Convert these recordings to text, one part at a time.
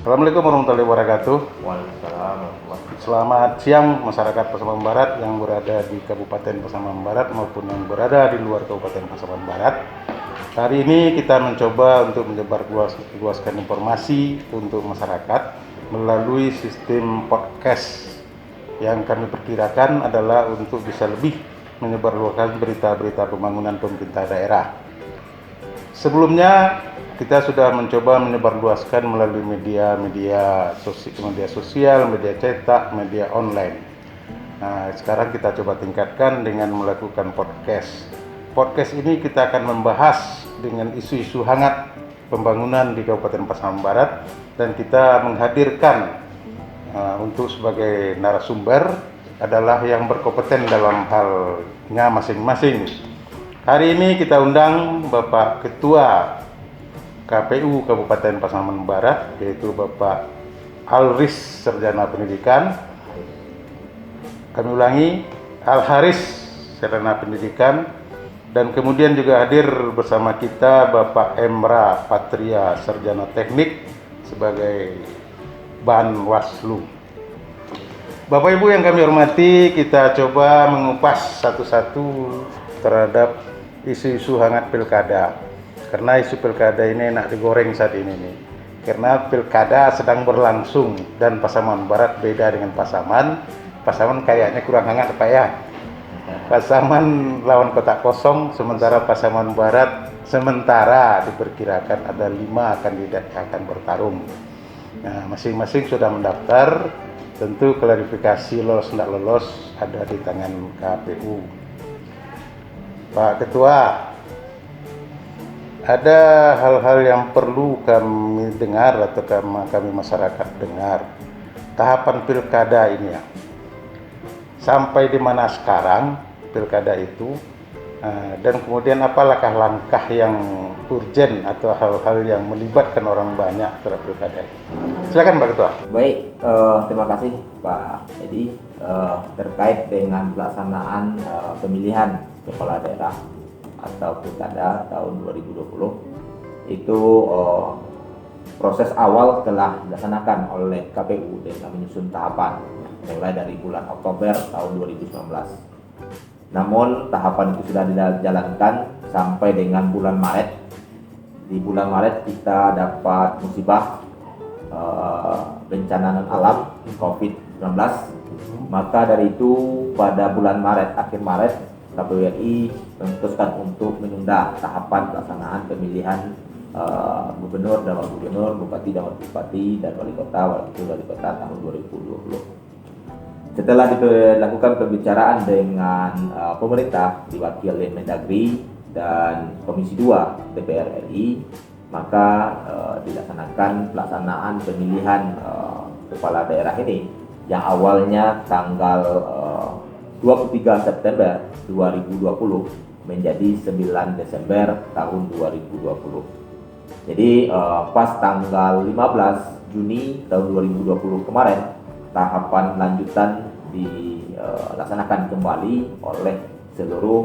Assalamualaikum warahmatullahi wabarakatuh. Waalaikumsalam. Selamat siang masyarakat Pasaman Barat yang berada di Kabupaten Pasaman Barat maupun yang berada di luar Kabupaten Pasaman Barat. Hari ini kita mencoba untuk luaskan informasi untuk masyarakat melalui sistem podcast yang kami perkirakan adalah untuk bisa lebih menyebarluaskan berita-berita pembangunan pemerintah daerah. Sebelumnya kita sudah mencoba menyebarluaskan melalui media sosial, media cetak, media online. Nah, sekarang kita coba tingkatkan dengan melakukan podcast. Podcast ini kita akan membahas dengan isu-isu hangat pembangunan di Kabupaten Pasaman Barat dan kita menghadirkan untuk sebagai narasumber adalah yang berkompeten dalam halnya masing-masing. Hari ini kita undang Bapak Ketua KPU Kabupaten Pasaman Barat, yaitu Bapak Alris Sarjana Pendidikan. Kami ulangi, Al-Haris Sarjana Pendidikan. Dan kemudian juga hadir bersama kita Bapak Emra Patria Sarjana Teknik sebagai Banwaslu. Bapak Ibu yang kami hormati, kita coba mengupas satu-satu terhadap isu-isu hangat pilkada. Karena isu pilkada ini enak digoreng saat ini nih. Karena pilkada sedang berlangsung dan Pasaman Barat beda dengan Pasaman. Pasaman kayaknya kurang hangat Pak ya. Pasaman lawan kotak kosong, sementara Pasaman Barat sementara diperkirakan ada 5 kandidat yang akan bertarung. Nah, masing-masing sudah mendaftar. Tentu klarifikasi lolos tidak lolos ada di tangan KPU. Pak Ketua, ada hal-hal yang perlu kami dengar atau kami masyarakat dengar. Tahapan pilkada ini ya, sampai di mana sekarang pilkada itu, dan kemudian apa langkah-langkah yang urgen atau hal-hal yang melibatkan orang banyak terhadap pilkada ini. Silakan Pak Ketua. Baik, terima kasih Pak Edi. Terkait dengan pelaksanaan pemilihan kepala daerah atau pilkada tahun 2020 itu proses awal telah dilaksanakan oleh KPU dengan menyusun tahapan mulai dari bulan Oktober tahun 2019. Namun tahapan itu sudah dijalankan sampai dengan bulan Maret. Di bulan Maret kita dapat musibah bencana non alam COVID-19. Maka dari itu pada bulan Maret, akhir Maret, KPU RI memutuskan untuk menunda tahapan pelaksanaan pemilihan gubernur dan wakil gubernur, bupati dan wakil bupati, dan wali kota tahun 2020. Setelah dilakukan pembicaraan dengan pemerintah diwakili Mendagri dan Komisi 2 DPR RI, maka dilaksanakan pelaksanaan pemilihan kepala daerah ini yang awalnya tanggal 23 September 2020 menjadi 9 Desember tahun 2020. Jadi pas tanggal 15 Juni tahun 2020 kemarin tahapan lanjutan dilaksanakan kembali oleh seluruh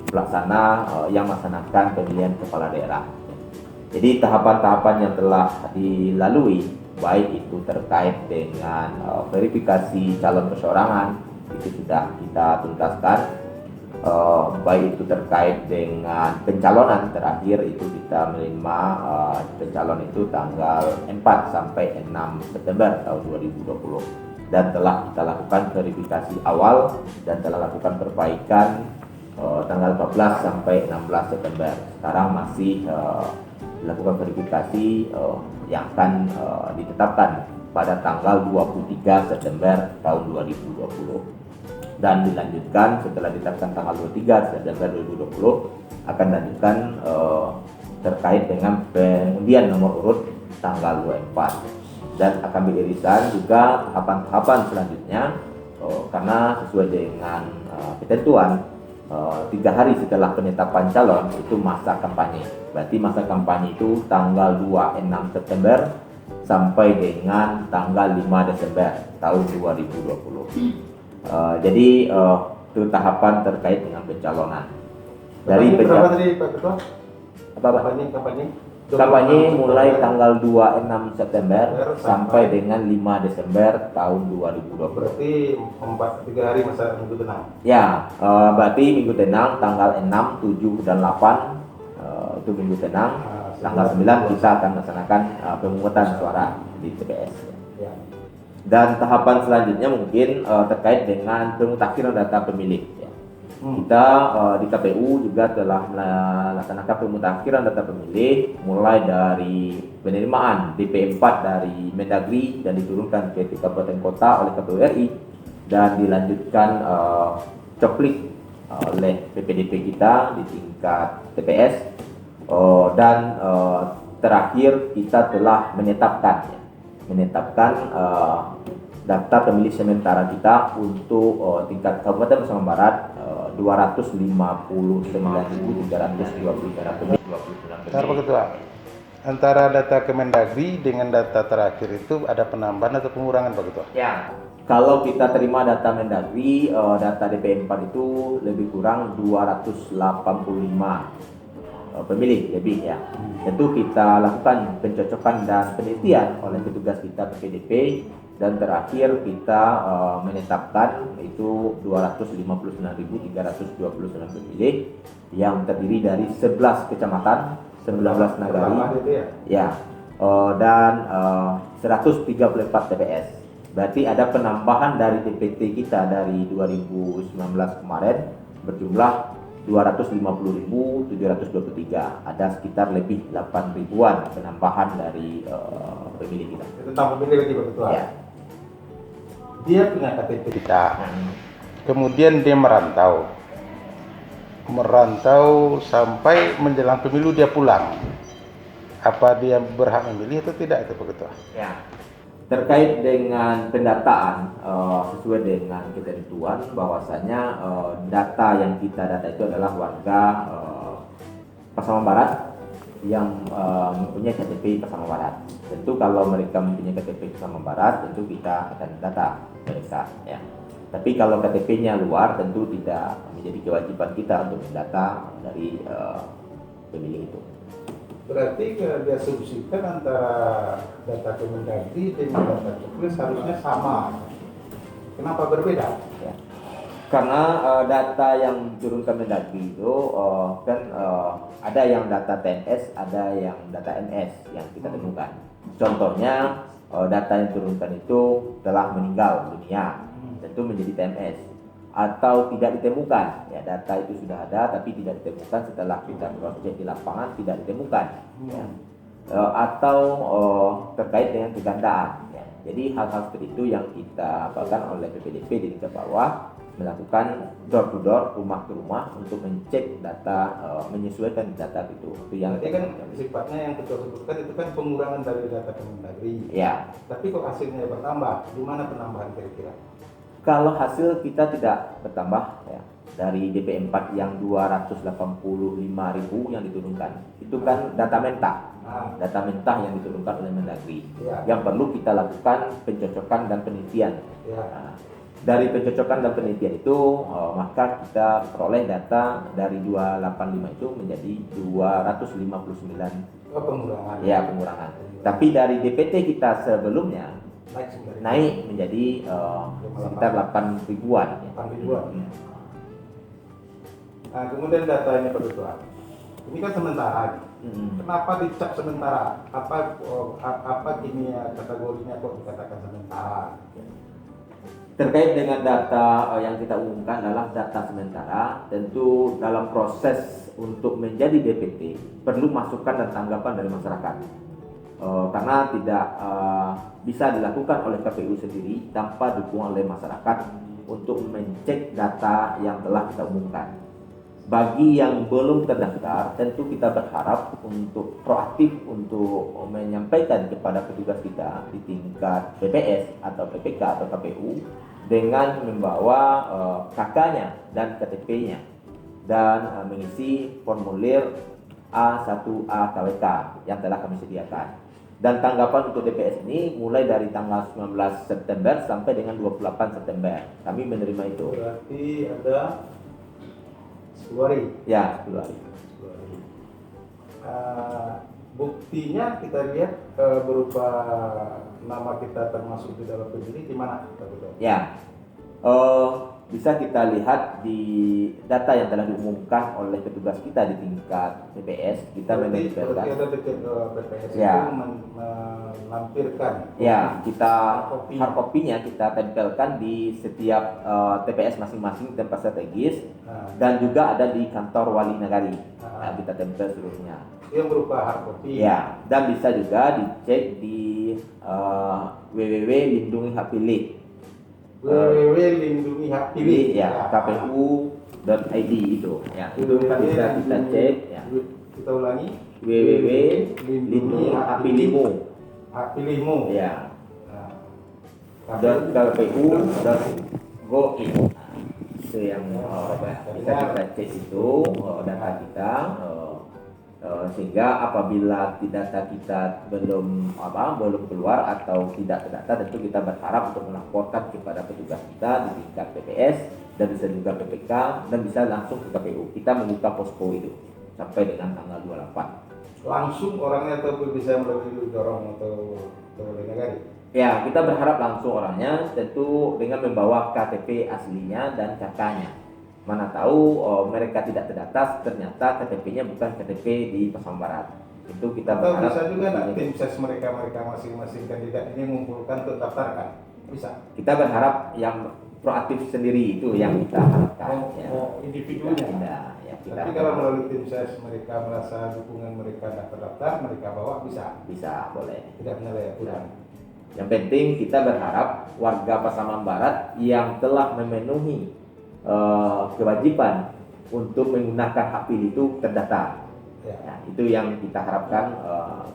pelaksana yang melaksanakan pemilihan kepala daerah. Jadi tahapan-tahapan yang telah dilalui baik itu terkait dengan verifikasi calon perseorangan itu sudah kita tuntaskan, baik itu terkait dengan pencalonan terakhir itu kita menerima pencalon itu tanggal 4 sampai 6 September tahun 2020 dan telah kita lakukan verifikasi awal dan telah lakukan perbaikan tanggal 14 sampai 16 September. Sekarang masih dilakukan verifikasi yang akan ditetapkan pada tanggal 23 September tahun 2020 dan dilanjutkan setelah ditetapkan tanggal 23 September 2020 akan dilanjutkan terkait dengan pengundian nomor urut tanggal 24 dan akan diirisan juga tahapan-tahapan selanjutnya karena sesuai dengan ketentuan 3 hari setelah penetapan calon itu masa kampanye. Berarti masa kampanye itu tanggal 26 September sampai dengan tanggal 5 Desember tahun 2020. Jadi itu tahapan terkait dengan pencalonan. Dari berapa tadi Pak Ketua? Apa? Kampanye? Kampanye mulai tanggal 26 September sampai dengan 5 Desember tahun 2020. Berarti 3 hari masa minggu tenang. Ya, berarti minggu tenang tanggal 6, 7 dan 8 itu minggu tenang. Tanggal 9 kita akan melaksanakan pemungutan suara di TPS. Ya. Dan tahapan selanjutnya mungkin terkait dengan pemutakhiran data pemilih. Ya. Kita di KPU juga telah melaksanakan pemutakhiran data pemilih mulai dari penerimaan DP4 dari Mendagri dan diturunkan ke kabupaten kota oleh KPU RI dan dilanjutkan coplik oleh PPDP kita di tingkat TPS dan terakhir kita telah menetapkan daftar pemilih sementara kita untuk tingkat Kabupaten Pasaman Barat 259.329 pemilih. Bentar Pak Ketua, antara data Kemendagri dengan data terakhir itu ada penambahan atau pengurangan Pak Ketua? Ya, kalau kita terima data Mendagri, data DP4 itu lebih kurang 285 pemilih lebih ya. Tentu kita lakukan pencocokan dan penelitian oleh petugas kita PPDP dan terakhir kita menetapkan itu 259.329 pemilih yang terdiri dari 11 kecamatan, 19 nagari, ya, dan 134 TPS. Berarti ada penambahan dari DPT kita dari 2019 kemarin berjumlah 250.723. Ada sekitar lebih 8 ribuan penambahan dari pemilih kita. Tentang pemilih lagi Pak Ketua. Ya. Dia punya KTP kita, kemudian dia merantau sampai menjelang pemilu dia pulang. Apa dia berhak memilih atau tidak itu Pak Ketua? Ya. Terkait dengan pendataan sesuai dengan ketentuan bahwasanya data yang kita data itu adalah warga Pasaman Barat yang mempunyai KTP Pasaman Barat. Tentu kalau mereka mempunyai KTP Pasaman Barat tentu kita akan data mereka ya. Tapi kalau KTP-nya luar tentu tidak menjadi kewajiban kita untuk mendata dari pemilih itu. Berarti diasumsikan antara data Kemendagri dengan data Coklis harusnya sama. Kenapa berbeda? Ya. Karena data yang diturunkan Mendagri itu kan ada yang data TNS, ada yang data NS yang kita temukan. Contohnya data yang diturunkan itu telah meninggal dunia, tentu menjadi TNS. Atau tidak ditemukan, ya data itu sudah ada tapi tidak ditemukan setelah kita cross check di lapangan tidak ditemukan, ya. Atau terkait dengan kegandaan, ya. Jadi hal-hal seperti itu yang kita lakukan oleh PPDP di tingkat bawah, melakukan door to door, rumah ke rumah untuk mencek data, menyesuaikan data itu yang kan sifatnya yang kita sebutkan itu kan pengurangan dari data Kemendagri. Ya. Tapi kok hasilnya bertambah? Di mana penambahan kira-kira? Kalau hasil kita tidak bertambah ya, dari DP4 yang 285.000 yang diturunkan itu kan data mentah, data mentah yang diturunkan oleh Mendagri yang perlu kita lakukan pencocokan dan penelitian. Nah, dari pencocokan dan penelitian itu maka kita peroleh data dari 285 itu menjadi 259 pengurangan. Ya, pengurangan. Tapi dari DPT kita sebelumnya naik menjadi sekitar 8 ribuan. 8 ribuan. Nah, kemudian datanya Pak Ketua. Ini kan sementara. Kenapa dicap sementara? Apa kimia kategorinya kok dikatakan sementara? Terkait dengan data yang kita umumkan adalah data sementara, tentu dalam proses untuk menjadi DPT perlu masukan dan tanggapan dari masyarakat. Karena tidak bisa dilakukan oleh KPU sendiri tanpa dukungan oleh masyarakat untuk mencek data yang telah kita umumkan. Bagi yang belum terdaftar, tentu kita berharap untuk proaktif untuk menyampaikan kepada petugas kita di tingkat PPS atau PPK atau KPU dengan membawa KK-nya dan KTP-nya dan mengisi formulir A1A KWK yang telah kami sediakan. Dan tanggapan untuk DPS ini mulai dari tanggal 19 September sampai dengan 28 September. Kami menerima itu. Berarti ada 10 hari? Ya, 10 hari. 10 hari. buktinya kita lihat berupa nama kita termasuk di dalam pemilih di mana Pak Ketua? Ya, bisa kita lihat di data yang telah diumumkan oleh petugas kita di tingkat TPS. Kita menempelkan. Berarti ada dekat BPS Ya. itu melampirkan. Ya, kita Kopi. hard copy-nya kita tempelkan di setiap TPS masing-masing tempat strategis dan juga ada di kantor wali negari. Nah, kita tempel seluruhnya. Yang berupa hard copy. Ya, dan bisa juga dicek di www.lindungi hak pilih. www.lindungi hak pilih. Ya, kpu.id itu. Ya, itu kan bisa kita cek. Ya. Kita ulangi. www.lindungi hak pilihmu. Hak pilihmu. Ya. Nah, kpu.go.id. Itu yang bisa kita cek itu data kita. Sehingga apabila data kita belum keluar atau tidak terdata, tentu kita berharap untuk melaporkan kepada petugas kita di tingkat PPS dan bisa juga PPK dan bisa langsung ke KPU. Kita membuka posko itu sampai dengan tanggal 28. Langsung orangnya atau bisa melalui dorong atau negara? Ya, kita berharap langsung orangnya, tentu dengan membawa KTP aslinya dan kakaknya. Mana tahu mereka tidak terdata, ternyata KTP-nya bukan KTP di Pasaman Barat. Itu kita atau berharap. bisa juga tim ses mereka masing-masing kandidat ini mengumpulkan untuk daftarkan, bisa. Kita berharap yang proaktif sendiri itu yang kita harapkan. Individunya. Tidak, ya, Tapi kalau melalui tim ses mereka merasa dukungan mereka tidak terdaftar, mereka bawa bisa. Bisa, boleh. Tidak menyalahi aturan. Yang penting kita berharap warga Pasaman Barat yang telah memenuhi kewajiban untuk menggunakan hak pilih itu terdata. Ya. Nah, itu yang kita harapkan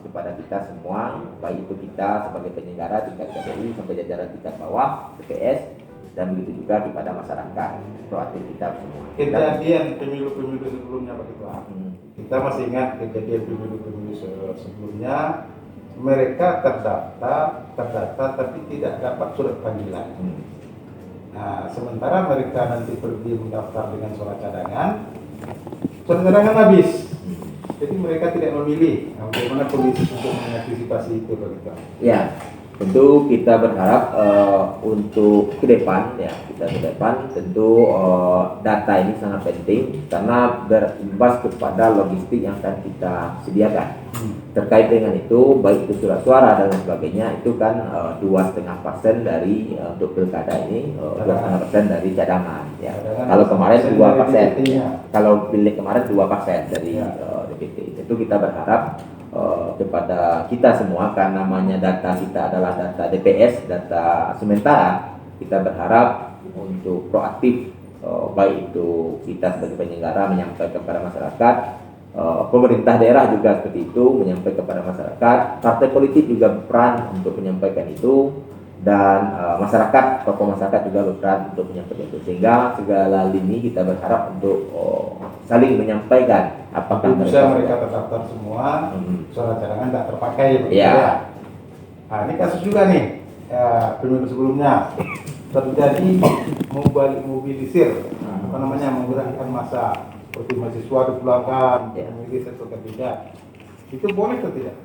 kepada kita semua, baik itu kita sebagai penyelenggara tingkat KPU sampai jajaran tingkat bawah TPS dan begitu juga kepada masyarakat proaktif kita semua. Kejadian pemilu-pemilu sebelumnya Pak Ketua. Kita masih ingat kejadian pemilu-pemilu sebelumnya, mereka terdata tapi tidak dapat surat panggilan. Nah, sementara mereka nanti pergi mendaftar dengan surat cadangan habis. Jadi mereka tidak memilih. Nah, bagaimana polisi untuk mengantisipasi itu Pak Ketua? Ya, tentu kita berharap untuk ke depan tentu data ini sangat penting karena berimbas kepada logistik yang akan kita sediakan. Terkait dengan itu, baik itu surat suara dan lain sebagainya, itu kan 2,5% dari untuk pilkada ini, 2,5% dari cadangan. Ya. Kalau kemarin 2%, ya. Kalau pilih kemarin 2% dari DPT. Itu kita berharap kepada kita semua, karena namanya data kita adalah data DPS, data sementara, kita berharap untuk proaktif, baik itu kita sebagai penyelenggara menyampaikan kepada masyarakat, pemerintah daerah juga seperti itu menyampaikan kepada masyarakat, partai politik juga berperan untuk menyampaikan itu, dan masyarakat, tokoh masyarakat juga berperan untuk menyampaikan itu, sehingga segala lini kita berharap untuk saling menyampaikan apakah mereka terdaftar semua, surat cadangan tidak terpakai. Ya. Nah, ini kasus juga nih, pemilu sebelumnya terjadi mobilisir, menggerakkan massa seperti mahasiswa dipulangkan, memilih satu kandidat. Itu boleh atau tidak?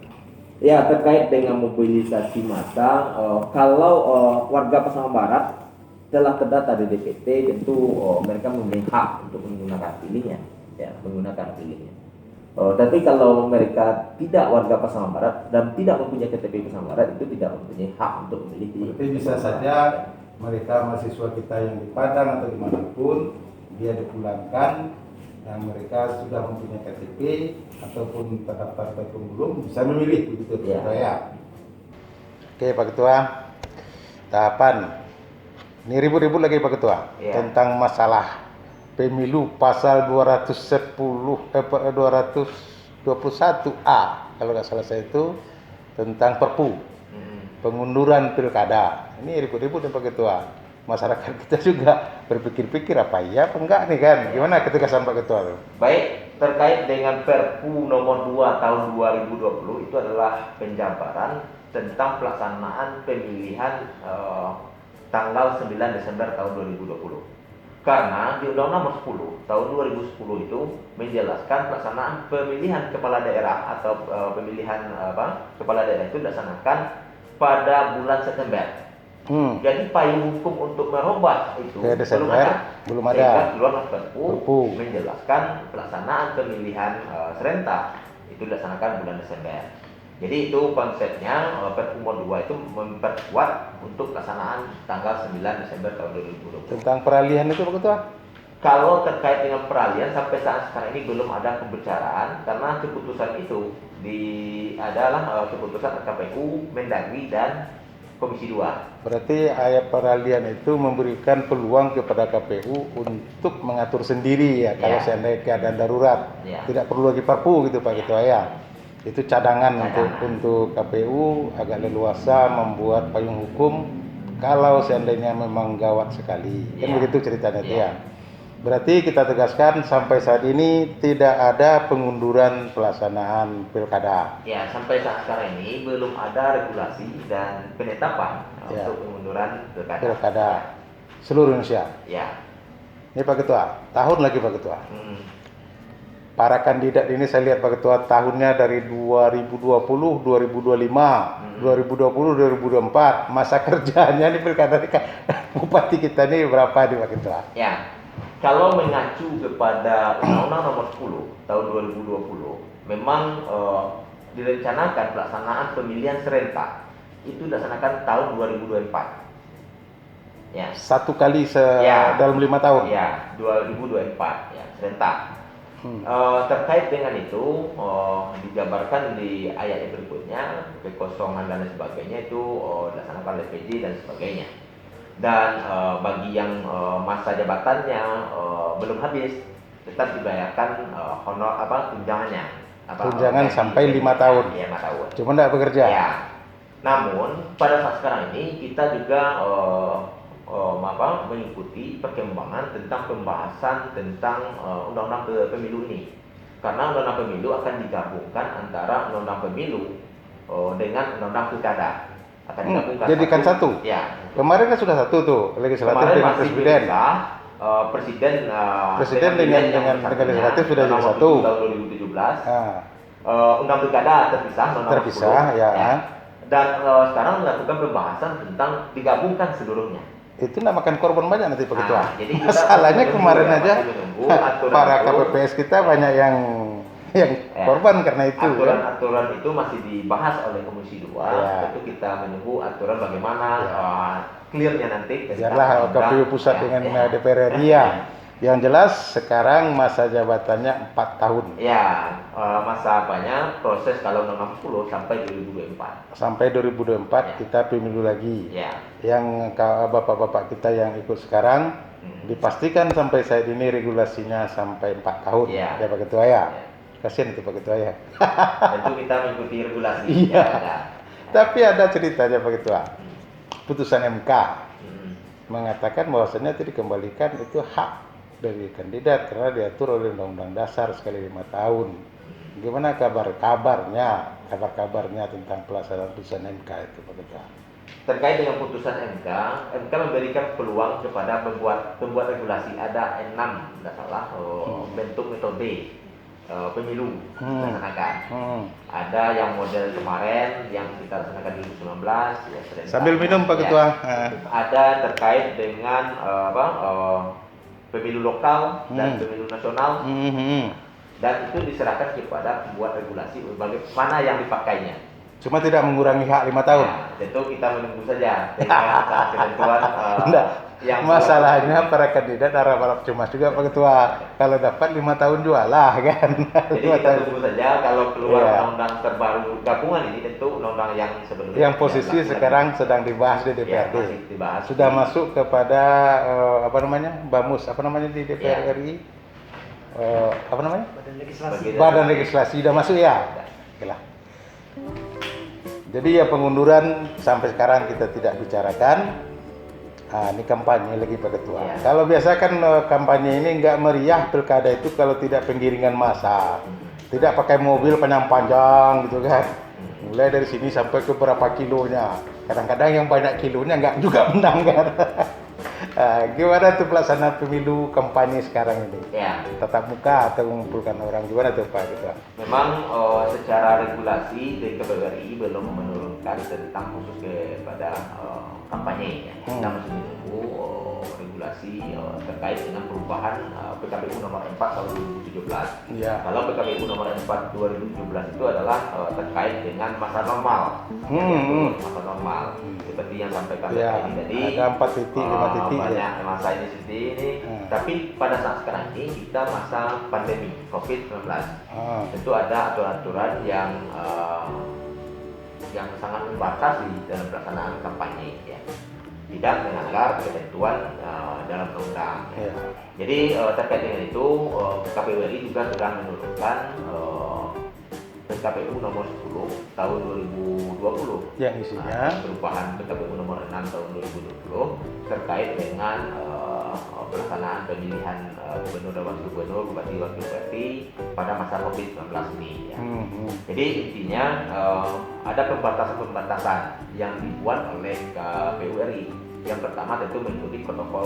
Ya, terkait dengan mobilisasi massa, kalau warga Pasaman Barat telah terdata di DPT, tentu mereka memiliki hak untuk menggunakan pilihnya, tapi kalau mereka tidak warga Pasaman Barat dan tidak mempunyai KTP Pasaman Barat, itu tidak mempunyai hak untuk memilih. Tapi bisa saja mereka mahasiswa kita yang di Padang atau dimanapun dia dipulangkan, yang mereka sudah mempunyai KTP ataupun terdaftar ataupun belum, bisa memilih begitu ya. Oke Pak Ketua, tahapan ini ribut-ribut lagi Pak Ketua tentang masalah pemilu pasal 221A kalau nggak salah saya itu, tentang Perpu pengunduran pilkada. Ini ribut-ribut Pak Ketua. Masyarakat kita juga berpikir-pikir apa iya apa enggak nih kan, gimana ketegasan Pak Ketua? Baik, terkait dengan Perpu nomor 2 tahun 2020, itu adalah penjabaran tentang pelaksanaan pemilihan tanggal 9 Desember tahun 2020. Karena di Undang-Undang Nomor 10 tahun 2010 itu menjelaskan pelaksanaan pemilihan kepala daerah atau pemilihan kepala daerah itu dilaksanakan pada bulan September. Jadi payung hukum untuk merubah itu belum ada. Sehingga keluar Perpu menjelaskan pelaksanaan pemilihan serentak itu dilaksanakan bulan Desember. Jadi itu konsepnya Perpu Nomor 2 itu memperkuat untuk pelaksanaan tanggal 9 Desember tahun 2020. Tentang peralihan itu Pak Ketua? Kalau terkait dengan peralihan sampai saat sekarang ini belum ada pembicaraan karena keputusan itu adalah keputusan KPU, Mendagri dan Komisi 2. Berarti ayat peralihan itu memberikan peluang kepada KPU untuk mengatur sendiri ya kalau seandainya keadaan darurat. Tidak perlu lagi Perpu gitu Pak Ketua ya. Itu cadangan. Untuk KPU agak leluasa membuat payung hukum kalau seandainya memang gawat sekali. Kan begitu ceritanya itu ya. Berarti kita tegaskan sampai saat ini tidak ada pengunduran pelaksanaan pilkada. Ya, sampai saat sekarang ini belum ada regulasi dan penetapan untuk pengunduran pilkada seluruh Indonesia. Ya. Ini Pak Ketua, tahun lagi Pak Ketua. Para kandidat ini saya lihat Pak Ketua tahunnya dari 2020, 2025, 2020, 2024. Masa kerjanya nih pilkada bupati kita ini berapa nih Pak Ketua? Ya. Kalau mengacu kepada Undang-Undang Nomor 10 tahun 2020, memang direncanakan pelaksanaan pemilihan serentak itu dilaksanakan tahun 2024. Ya. Satu kali dalam 5 tahun. Ya, 2024 ya serentak. Terkait dengan itu dijabarkan di ayat yang berikutnya kekosongan dan sebagainya itu dilaksanakan oleh PJ dan sebagainya. Dan bagi yang masa jabatannya belum habis tetap dibayarkan honor tunjangannya. Tunjangan sampai 5 tahun. Ya, 5 tahun. Cuma tidak bekerja. Ya. Namun pada saat sekarang ini kita juga mengikuti perkembangan tentang pembahasan tentang undang-undang pemilu ini. Karena undang-undang pemilu akan digabungkan antara undang-undang pemilu dengan undang-undang pilkada. Akan digabungkan jadikan satu. Ya. Kemarin kan sudah satu tuh legislatif dengan presiden. Presiden dengan legislatif sudah jadi satu. Tahun 2017. Undang pilkada terpisah. Ya. Dan sekarang melakukan pembahasan tentang digabungkan seluruhnya. Itu nak makan korban banyak nanti Pak Ketua. Jadi masalahnya kemarin aja para KPPS kita banyak yang korban karena itu. Aturan itu masih dibahas oleh Komisi 2. Tentu kita menunggu aturan bagaimana clearnya nanti. Biarlah KPU pusat dengan DPR RI ya. Yang jelas sekarang masa jabatannya 4 tahun. Ya, masa proses kalau Undang-Undang 10 sampai 2024. Sampai 2024 kita pemilu lagi. Ya. Yang bapak-bapak kita yang ikut sekarang dipastikan sampai saat ini regulasinya sampai 4 tahun. Ya Pak Ketua ya. Kasihan itu Pak Ketua ya. Tentu kita mengikuti regulasi. Iya. Tapi ada ceritanya Pak Ketua. Putusan MK mengatakan bahwasannya itu dikembalikan itu hak dari kandidat karena diatur oleh Undang-Undang Dasar sekali 5 tahun. Gimana kabarnya tentang pelaksanaan putusan MK itu Pak Ketua? Terkait dengan putusan MK memberikan peluang kepada pembuat regulasi. Ada 6 tidak salah bentuk metode pemilu dilaksanakan. Ada yang model kemarin yang kita laksanakan 2019 ya serentak. Sambil minum Pak Ketua. Ada terkait dengan pemilu lokal dan pemilu nasional. Dan itu diserahkan kepada pembuat regulasi bagaimana yang dipakainya. Cuma tidak mengurangi hak 5 tahun. Ya, tentu kita menunggu saja dengan ketentuan yang masalahnya para kandidat harap cemas juga Pak Ketua. Kalau dapat 5 tahun jualah kan. Jadi kita tunggu saja kalau keluar undang-undang terbaru gabungan ini tentu undang-undang yang sebelumnya. Yang posisi sekarang sedang dibahas di DPRD. Sudah masuk kepada BAMUS di DPR RI. Badan Legislasi sudah masuk ya. Oke lah. Jadi ya pengunduran sampai sekarang kita tidak bicarakan. Ini kampanye lagi Pak Ketua. Kalau biasa kan kampanye ini nggak meriah pilkada itu kalau tidak penggiringan massa, tidak pakai mobil panjang-panjang gitu kan. Mulai dari sini sampai ke berapa kilonya. Kadang-kadang yang banyak kilonya nggak juga menang kan. Gimana tuh pelaksanaan pemilu kampanye sekarang ini? Ya, Tatap muka atau mengumpulkan orang, gimana tuh Pak gitu? memang secara regulasi dari KPU belum menurunkan tentang khusus kepada kampanye ya. Kita masih menunggu regulasi terkait dengan perubahan PKPU nomor 4 tahun 2017. Ya. Kalau PKPU nomor 4 2017 itu adalah terkait dengan masa normal. Masa normal. Seperti yang sampaikan Ya, ini tadi. ada 4 titik, 5 titik banyak ya. masa ini seperti ini. Tapi pada saat sekarang ini kita masa pandemi COVID-19. Tentu ada aturan-aturan yang sangat membatasi dalam pelaksanaan kampanye ya. Tidak melanggar ketentuan dalam undang-undang. Ya. Jadi terkait dengan itu KPU RI juga sudah menurunkan PKPU nomor 10 tahun 2020 yang isinya perubahan PKPU nomor 6 tahun 2020 terkait dengan pelaksanaan pemilihan gubernur dan wakil gubernur, bupati, wakil bupati pada masa COVID-19 ini ya. Jadi intinya ada pembatasan-pembatasan yang dibuat oleh KPU RI. Yang pertama tentu mengikuti protokol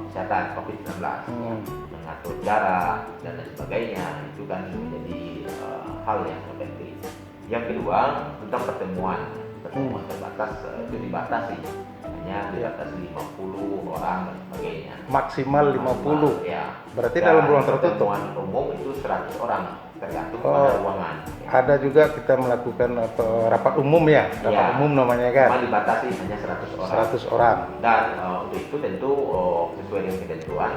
kesehatan COVID-19, mengatur jarak dan lain sebagainya, itu kan menjadi hal yang penting. Yang kedua tentang pertemuan terbatas, itu dibatasi, hanya dibatasi 50 orang dan sebagainya. Maksimal 50. Ya. Berarti Dan dalam ruang tertutup. pertemuan umum itu 100 orang tergantung pada ruangan. Ada juga kita melakukan rapat umum ya, rapat umum namanya kan. Cuma dibatasi hanya 100 orang. 100 orang. Dan untuk itu tentu sesuai dengan ketentuan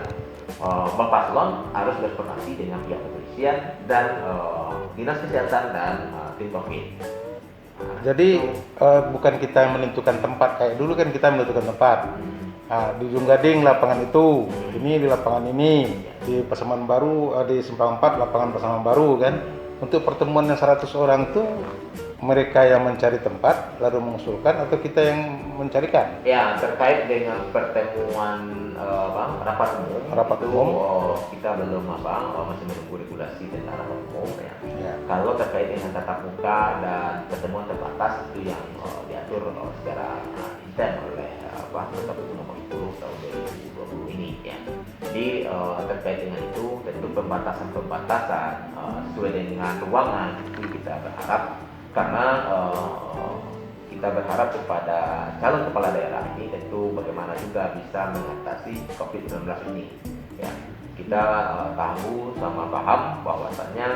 Bapak Paslon harus berkoordinasi dengan pihak kepolisian dan dinas kesehatan dan tim COVID. Jadi bukan kita yang menentukan tempat kayak dulu kan kita menentukan tempat. Di Ujung Gading lapangan itu, ini di lapangan ini, di Pasaman Baru, di Simpang 4 lapangan Pasaman Baru kan. Untuk pertemuan yang 100 orang itu mereka yang mencari tempat lalu mengusulkan atau kita yang mencarikan? Ya, terkait dengan pertemuan rapat umum, kita belum masih menunggu regulasi tentang rapat umum ya. Kalau terkait dengan tatap muka dan pertemuan terbatas itu yang diatur secara intern oleh PKPU nomor 10 tahun 2020 ini ya. Jadi terkait dengan itu tentu pembatasan-pembatasan sesuai dengan ruangan itu kita berharap, karena kita berharap kepada calon kepala daerah ini tentu bagaimana juga bisa mengatasi COVID-19 ini ya. Kita tahu sama paham bahwasannya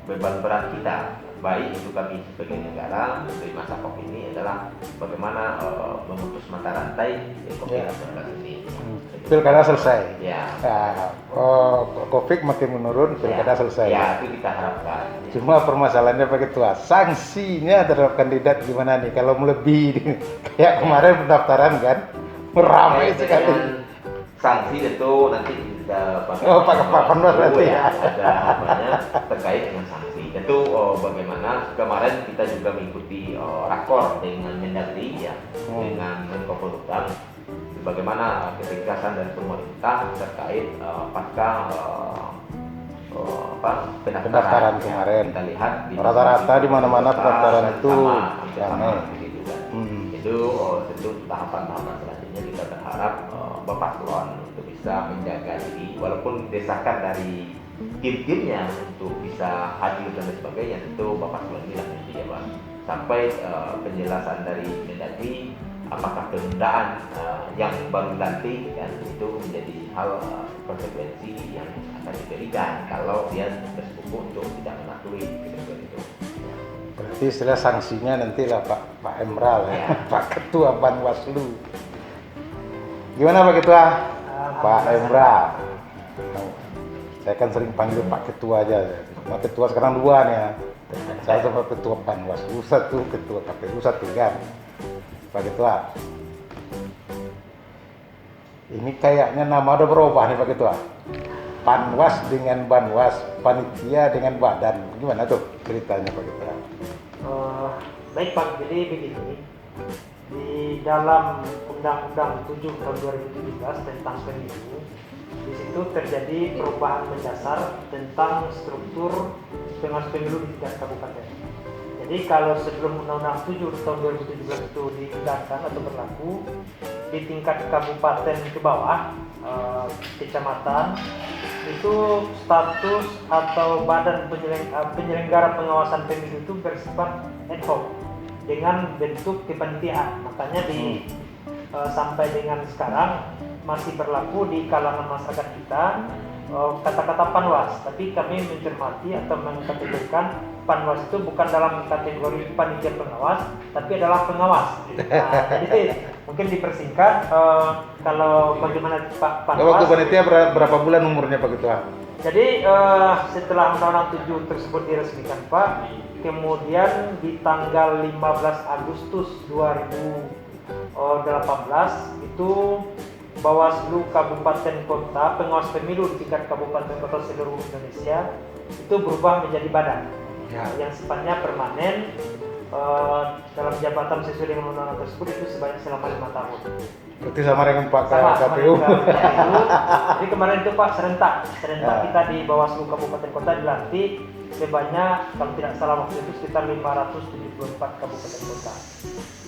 beban berat kita baik itu kami sebagai negara dari masa COVID ini adalah bagaimana memutus mata rantai COVID-19 ini. Pilkada selesai. Ya. COVID makin menurun, pilkada selesai. Ya, itu kita harapkan. Cuma permasalahannya Pak Ketua, sanksinya terhadap kandidat gimana nih kalau melebihi kayak kemarin pendaftaran kan ramai sekali. Sanksi itu nanti kita Pak Panwas nanti ya. Ada terkait dengan sanksi. Tentu bagaimana kemarin kita juga mengikuti rakor dengan Mendagri ya, dengan Menko Polhukam, bagaimana ketegasan dari pemerintah terkait pasca pendaftaran kemarin. Kita lihat rata-rata di mana-mana pendaftaran itu ramai. Itu tentu tahapan-tahapan selanjutnya kita berharap Bapak Paslon untuk bisa menjaga diri, walaupun desakan dari tim-timnya untuk bisa hadir dan sebagainya, tentu Bapak Paslon ini nanti ya Pak, sampai penjelasan dari Mendagri apakah penundaan yang baru dilantik dan itu menjadi hal konsekuensi yang akan diberikan kalau dia bersekufu untuk tidak mematuhi ketentuan itu. Berarti istilah sanksinya nantilah Pak Emral ya. Pak Ketua Panwaslu. Gimana Pak Ketua? Pak Emral. Saya kan sering panggil Pak Ketua aja. Pak Ketua sekarang dua nih ya. Saya sama Ketua Panwaslu satu, Ketua KPU satu kan. Pak Ketua. Ini kayaknya nama udah berubah nih Pak Ketua. Panwas dengan Banwas, panitia dengan badan. Gimana tuh ceritanya Pak Ketua? Baik Pak, jadi begini. Di dalam Undang-Undang 7 tahun 2017 tentang pemilu, di situ terjadi perubahan mendasar tentang struktur pengawas pemilu di tingkat kabupaten. Jadi kalau sebelum Undang-Undang 7 tahun 2017 itu diundangkan atau berlaku, di tingkat kabupaten ke bawah, kecamatan, itu status atau badan penyelenggara pengawasan pemilu itu bersifat ad hoc dengan bentuk kepanitiaan. Makanya sampai dengan sekarang masih berlaku di kalangan masyarakat kita kata-kata panwas, tapi kami mencermati atau mengkategorikan panwas itu bukan dalam kategori panitia pengawas, tapi adalah pengawas. Nah, jadi mungkin dipersingkat, kalau bagaimana Pak Panwas. Waktu panitia berapa bulan umurnya Pak Ketua? Jadi Setelah Undang-Undang 7 tersebut diresmikan Pak, kemudian di tanggal 15 Agustus 2018 itu Bawaslu Kabupaten Kota, pengawas pemilu di tingkat kabupaten kota seluruh Indonesia itu berubah menjadi badan yang sifatnya permanen, dalam jabatan sesuai dengan undang-undang tersebut itu selama 5 tahun. Berarti sama dengan Pak KPU. Jadi kemarin itu Pak serentak kita di Bawaslu Kabupaten Kota dilantik sebanyak, kalau tidak salah waktu itu sekitar 574 kabupaten kota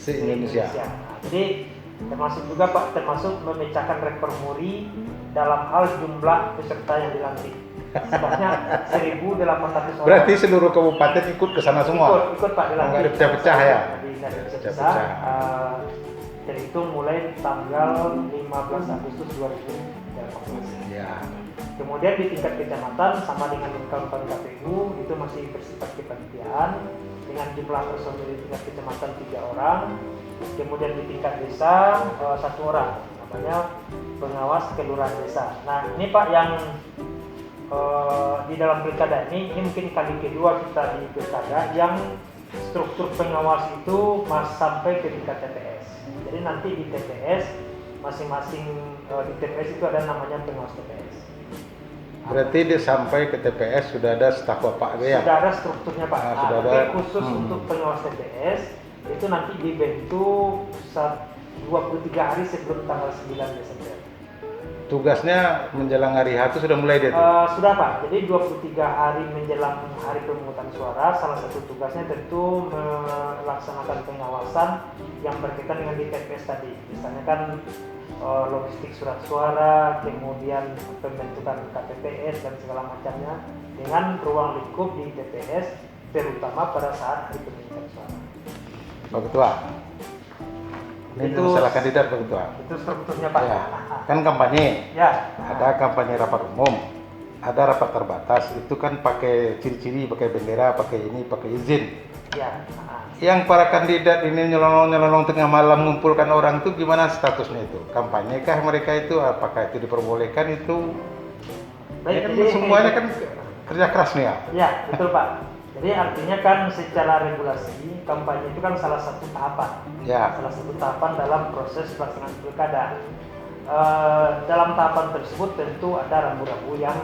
se-Indonesia. Nah, jadi termasuk juga Pak, memecahkan rekor muri dalam hal jumlah peserta yang dilantik. Sebanyak 1.800 orang. Berarti seluruh kabupaten ikut ke sana semua? Ikut Pak dilantik. Nggak ada pecah-pecah ya? Tidak ada pecah-pecah. Terhitung mulai tanggal 15 Agustus 2018. Ya. Kemudian di tingkat kecamatan sama dengan kabupaten KPU itu masih bersifat kepanitiaan dengan jumlah personil di tingkat kecamatan 3 orang. Kemudian di tingkat desa 1 orang, namanya pengawas kelurahan desa. Nah ini Pak yang di dalam pilkada ini mungkin kali kedua kita di pilkada yang struktur pengawas itu sampai ke tingkat TPS. Jadi nanti di TPS masing-masing di TPS itu ada namanya pengawas TPS. Berarti dia sampai ke TPS sudah ada staf Bapak ya? Sudah ada strukturnya Pak. Sudah ada. Khusus untuk pengawas TPS itu nanti dibentuk 23 hari sebelum tanggal 9 Desember. Tugasnya menjelang hari H itu sudah mulai dia? Sudah Pak. Jadi 23 hari menjelang hari pemungutan suara, salah satu tugasnya tentu melaksanakan pengawasan yang berkaitan dengan di TPS tadi. Misalnya kan logistik surat suara, kemudian pembentukan KTPS dan segala macamnya dengan ruang lingkup di TPS, terutama pada saat hari pemungutan suara. Pak Ketua, ini itu masalah kandidat Pak Ketua. Itu strukturnya Pak. Ya, kan kampanye. Ya. Ada kampanye rapat umum, ada rapat terbatas. Itu kan pakai ciri-ciri, pakai bendera, pakai ini, pakai izin. Ya. Yang para kandidat ini nyelonong tengah malam mengumpulkan orang itu gimana statusnya itu? Kampanye kah mereka itu? Apakah itu diperbolehkan itu? Baik, ya kan semuanya kan kerja keras nih ya. Ya, betul Pak. Jadi artinya kan secara regulasi kampanye itu kan salah satu tahapan. Ya. Salah satu tahapan dalam proses pelaksanaan pilkada. Dalam tahapan tersebut tentu ada rambu-rambu yang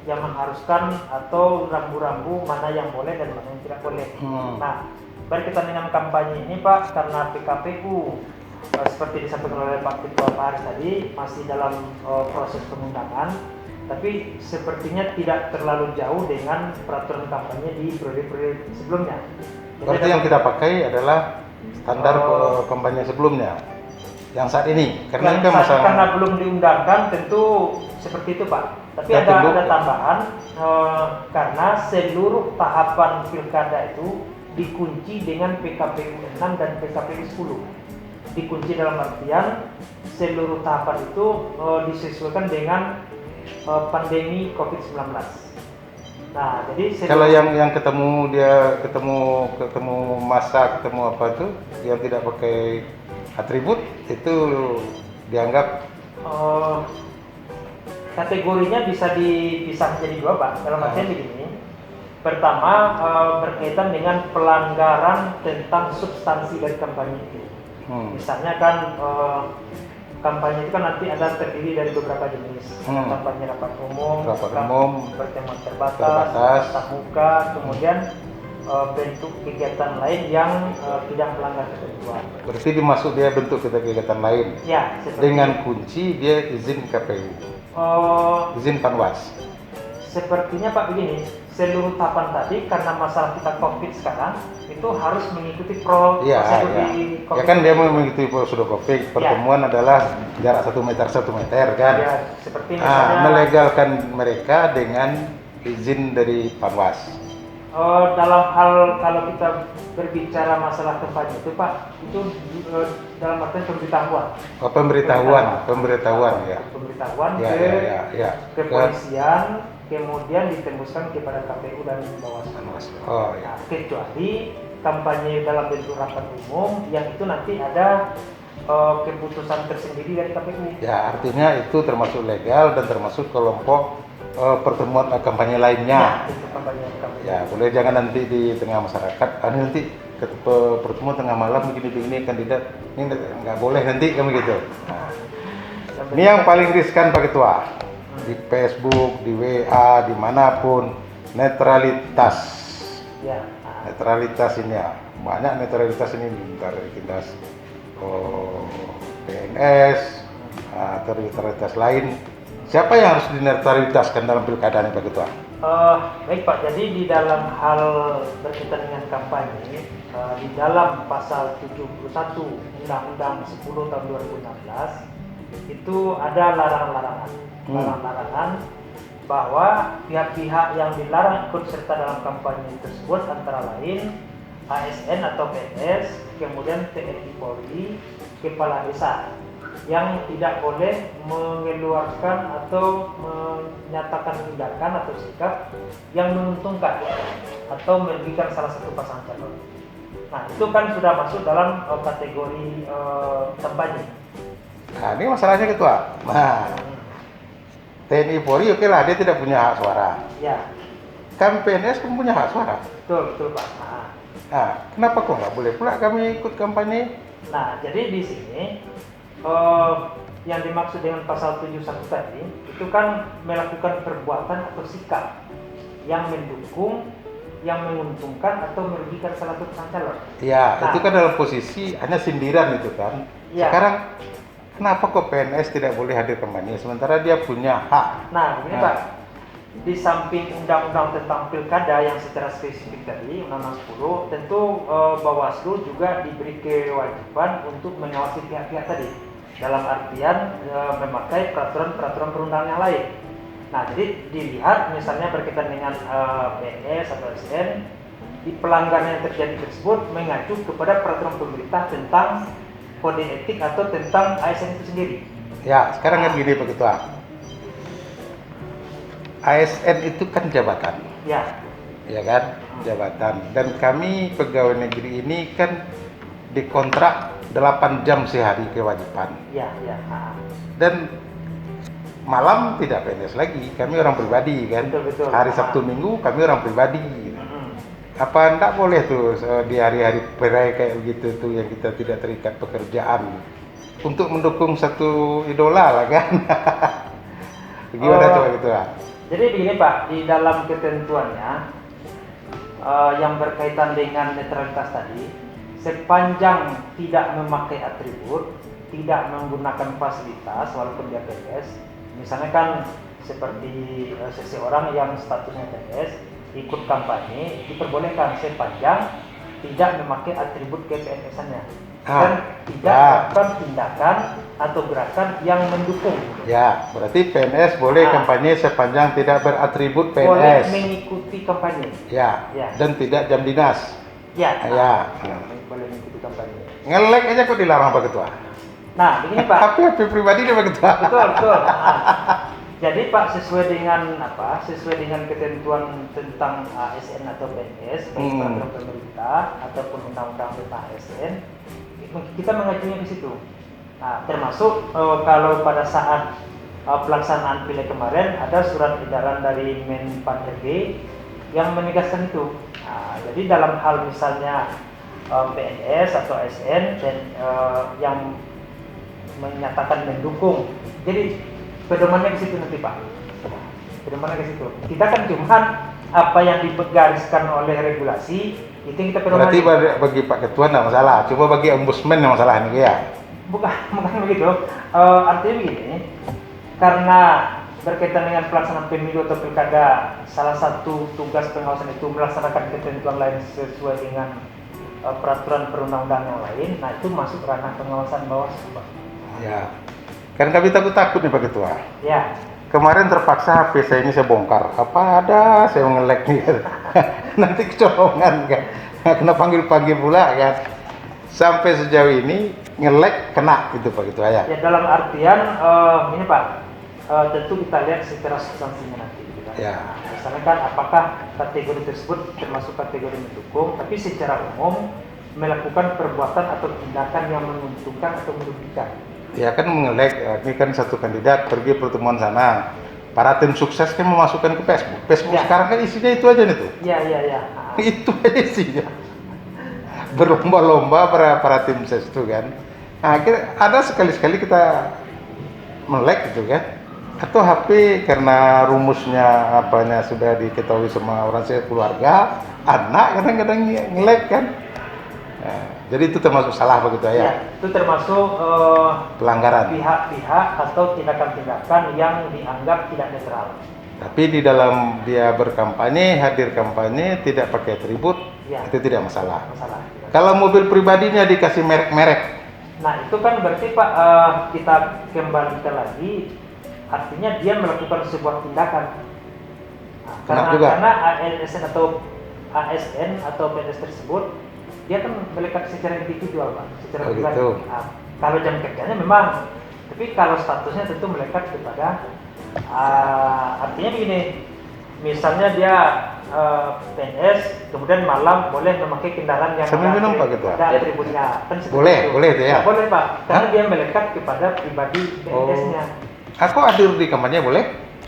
yang mengharuskan atau rambu-rambu mana yang boleh dan mana yang tidak boleh. Nah, berkaitan dengan kampanye ini Pak, karena PKPU seperti disampaikan oleh Pak Ketua Pak Haris tadi masih dalam proses pengundangan, tapi sepertinya tidak terlalu jauh dengan peraturan kampanye di periode-periode sebelumnya. Berarti yang kita pakai adalah standar kampanye sebelumnya, yang saat ini. Karena karena belum diundangkan tentu seperti itu Pak. Tapi ada tambahan karena seluruh tahapan pilkada itu dikunci dengan PKPU 6 dan PKPU 10. Dikunci dalam artian seluruh tahapan itu disesuaikan dengan pandemi COVID-19. Nah, jadi kalau yang ketemu masa, ketemu apa itu yang tidak pakai atribut itu dianggap kategorinya bisa dipisah menjadi 2 Pak. Dalam artian begini. Pertama berkaitan dengan pelanggaran tentang substansi dari kampanye itu. Misalnya kan kampanye itu kan nanti ada terdiri dari beberapa jenis. Kampanye rapat umum, pertemuan terbatas, tatap muka, kemudian bentuk kegiatan lain yang tidak melanggar ketentuan. Berarti dimasuk dia bentuk kegiatan lain. Ya, dengan kunci dia izin KPU. Izin Panwas. Sepertinya Pak begini, seluruh tahapan tadi karena masalah kita COVID sekarang itu harus mengikuti Iya, prosedur iya. di Ya COVID. kan dia mau mengikuti prosedur COVID. Pertemuan adalah jarak 1 meter kan. Ya, seperti misalnya Melegalkan mereka dengan izin dari Panwas. dalam hal kalau kita berbicara masalah kampanye itu Pak, itu dalam artian pemberitahuan. Pemberitahuan ya. Pemberitahuan Ya, ke ya. kepolisian, kemudian ditembuskan kepada KPU dan Bawaslu. Oh ya. Nah, kecuali kampanye dalam bentuk rapat umum yang itu nanti ada keputusan tersendiri dari KPU. Ya, artinya itu termasuk legal dan termasuk kelompok pertemuan kampanye lainnya. Itu kampanye. Ya, boleh jangan nanti di tengah masyarakat. Nanti pertemuan tengah malam begini-begini kandidat ini nggak boleh nanti kan begitu. Nah, ini yang paling riskan Pak Ketua. Di Facebook, di WA, dimanapun netralitas. Ya. Netralitas ini ya banyak netralitas ini dari kita PNS atau netralitas lain. Siapa yang harus dinetralitaskan dalam pilkada ini Pak Ketua? Baik Pak, jadi di dalam hal berkaitan dengan kampanye, di dalam pasal 71 Undang-Undang 10 tahun 2016 itu ada larangan-larangan bahwa pihak-pihak yang dilarang ikut serta dalam kampanye tersebut antara lain ASN atau PNS, kemudian TNI Polri, kepala desa yang tidak boleh mengeluarkan atau menyatakan tindakan atau sikap yang menguntungkan atau merugikan salah satu pasangan calon. Nah, itu kan sudah masuk dalam kategori kampanye. Nah, ini masalahnya Ketua. Nah, TNI Polri oke lah, dia tidak punya hak suara. Ya, Kami PNS pun punya hak suara. betul Pak. Nah, kenapa kok nggak boleh pula kami ikut kampanye? Nah, jadi di sini yang dimaksud dengan pasal 71 tadi itu kan melakukan perbuatan atau sikap yang mendukung, yang menguntungkan atau merugikan salah satu pasangan calon. Ya, Nah, itu kan dalam posisi hanya sindiran itu kan. Ya. Sekarang kenapa kok PNS tidak boleh hadir kampanye sementara dia punya hak? Nah, begini Pak, di samping undang-undang tentang pilkada yang secara spesifik tadi, Undang-Undang 10, tentu Bawaslu juga diberi kewajiban untuk mengawasi pihak-pihak tadi dalam artian memakai peraturan-peraturan perundangan yang lain. Nah, jadi dilihat misalnya berkaitan dengan PNS atau ASN, di pelanggaran yang terjadi tersebut mengacu kepada peraturan pemerintah tentang kode etik atau tentang ASN itu sendiri. Ya, sekarang kan gini Pak Ketua. ASN itu kan jabatan, Ya, ya kan? Jabatan. Dan kami pegawai negeri ini kan dikontrak 8 jam sehari kewajiban. ya. Dan malam tidak PNS lagi, kami orang pribadi kan. Betul. Hari Sabtu Minggu kami orang pribadi. Mm-mm. Apa enggak boleh tuh di hari-hari perai kayak begitu tuh yang kita tidak terikat pekerjaan untuk mendukung satu idola lah kan? Gimana coba gitu lah? Jadi begini Pak, di dalam ketentuannya yang berkaitan dengan netralitas tadi, sepanjang tidak memakai atribut, tidak menggunakan fasilitas walaupun dia PNS, misalnya kan seperti seseorang yang statusnya PNS ikut kampanye diperbolehkan sepanjang tidak memakai atribut KPNS-annya dan tidak melakukan tindakan atau gerakan yang mendukung. Ya, berarti PNS boleh kampanye sepanjang tidak beratribut PNS. Boleh mengikuti kampanye. Ya, Ya. dan tidak jam dinas. Ya. Ya. Boleh mengikuti kampanye. Ngelek aja kok dilarang Pak Ketua. Nah, begini Pak. HP pribadi dia Pak Ketua. Betul. Jadi Pak, sesuai dengan ketentuan tentang ASN atau PNS, baik peraturan pemerintah ataupun undang-undang tentang ASN, kita mengajunya ke situ. Nah, termasuk kalau pada saat pelaksanaan pileg kemarin ada surat edaran dari Menpan RB yang menegaskan itu. Nah, jadi dalam hal misalnya PNS atau ASN dan yang menyatakan mendukung, jadi pedomannya ke situ nanti Pak. Pedomannya ke situ. Kita kan cuma apa yang digariskan oleh regulasi itu yang kita pedomani. Berarti bagi Pak Ketua tidak masalah, cuma bagi Ombudsman yang masalah ini ya. Bukan begitu. Artinya begini, karena berkaitan dengan pelaksanaan pemilu atau pilkada, salah satu tugas pengawasan itu melaksanakan ketentuan lain sesuai dengan peraturan perundang-undangan yang lain. Nah, itu masuk ranah pengawasan Bawaslu, Pak. Ya. Kan kami takut nih Pak Ketua. Ya. Kemarin terpaksa HP saya ini saya bongkar. Apa ada saya nge-lag nih. Nanti kecolongan kan. Kena panggil-panggil pula kan. Sampai sejauh ini nge-lag kena gitu Pak Ketua ya. Ya, dalam artian ini Pak, tentu kita lihat secara substansinya nanti gitu kan. Ya. Misalnya kan apakah kategori tersebut termasuk kategori mendukung, tapi secara umum melakukan perbuatan atau tindakan yang menguntungkan atau merugikan. Ya kan nge-lag, ini kan satu kandidat pergi pertemuan sana. Para tim sukses kan memasukkan ke Facebook. Facebook Ya. sekarang kan isinya itu aja nih tuh. Iya. Itu aja isinya. Berlomba-lomba para tim ses itu kan. Nah, ada sekali-sekali kita melek gitu kan. Atau HP karena rumusnya apanya sudah diketahui sama orang saya keluarga, anak kadang-kadang nge-lag kan. Nah, jadi itu termasuk salah begitu ya? Ya, itu termasuk pelanggaran. Pihak-pihak atau tindakan-tindakan yang dianggap tidak netral. Tapi di dalam dia berkampanye, hadir kampanye, tidak pakai atribut, Ya. itu tidak masalah. Masalah. Kalau mobil pribadinya dikasih merek-merek, Nah, itu kan berarti Pak, kita kembalikan lagi, artinya dia melakukan sebuah tindakan. Nah, Kena juga. karena ASN atau PNS tersebut, dia kan melekat secara individual Pak, secara Oh, pribadi. gitu. Nah, kalau jam kerjanya memang, tapi kalau statusnya tentu melekat kepada, artinya begini, misalnya dia PNS, kemudian malam boleh memakai kendaraan yang Sambil minum, Pak Ketua. ada atributnya. Kan seperti Boleh, itu. boleh itu ya? Nah, boleh Pak, karena Hah? dia melekat kepada pribadi PNS-nya. aku hadir di kampanye boleh?